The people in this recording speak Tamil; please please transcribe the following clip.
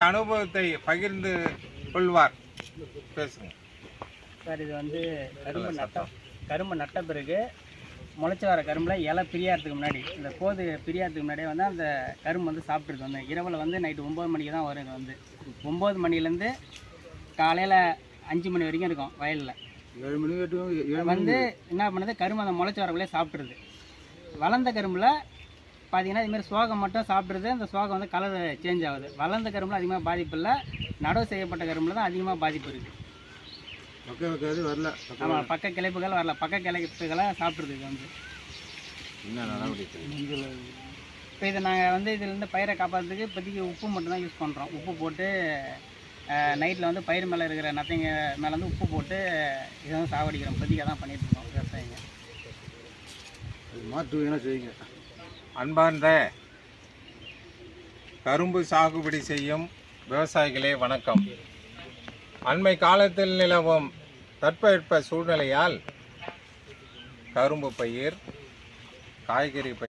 அனுபவத்தை பகிர்ந்து கொள்வார். பேசுங்க சார். இது வந்து கரும்பு நட்ட பிறகு முளைச்சி வர கரும்பில் இலை பிரியாறதுக்கு முன்னாடி, இந்த கோது பிரியாறதுக்கு முன்னாடியே வந்து அந்த கரும்பு வந்து சாப்பிட்றது வந்து இரவில் வந்து நைட்டு 9 மணிக்கு தான் வரும். இது வந்து 9 மணிலேருந்து காலையில் 5 மணி வரைக்கும் இருக்கும் வயலில். 7 மணி வந்து என்ன பண்ணுது, கரும்பு அந்த முளைச்சி வரக்குள்ளே சாப்பிட்ருது. வளர்ந்த கரும்பில் பார்த்தீங்கன்னா இதுமாதிரி சோகம் மட்டும் சாப்பிட்றது. அந்த சோகம் வந்து கலர் சேஞ்ச் ஆகுது. வளர்ந்த கரும்பில் அதிகமாக பாதிப்பு இல்லை, நடவு செய்யப்பட்ட கரும்பில் தான் அதிகமாக பாதிப்பு இருக்குது. வரல. ஆமாம், பக்க கிளைப்புகள் வரல, பக்க கிளைப்புகளை சாப்பிட்றது. இது வந்து இப்போ இதை நாங்கள் வந்து இதுலேருந்து பயிரை காப்பாற்றுறதுக்கு இப்போதைக்கு உப்பு மட்டும் தான் யூஸ் பண்ணுறோம். உப்பு போட்டு நைட்டில் வந்து பயிர் மேலே இருக்கிற நத்தைங்க மேலே வந்து உப்பு போட்டு இதை வந்து சாவடிக்கிறோம். இப்போதைக்கு தான் பண்ணிகிட்ருக்கோம் விவசாயிங்க. மாற்று என்ன செய்யுங்க. அன்பார்ந்த கரும்பு சாகுபடி செய்யும் விவசாயிகளே வணக்கம். அண்மை காலத்தில் நிலவும் தட்பவெட்ப சூழ்நிலையால் கரும்பு பயிர், காய்கறி பயிர்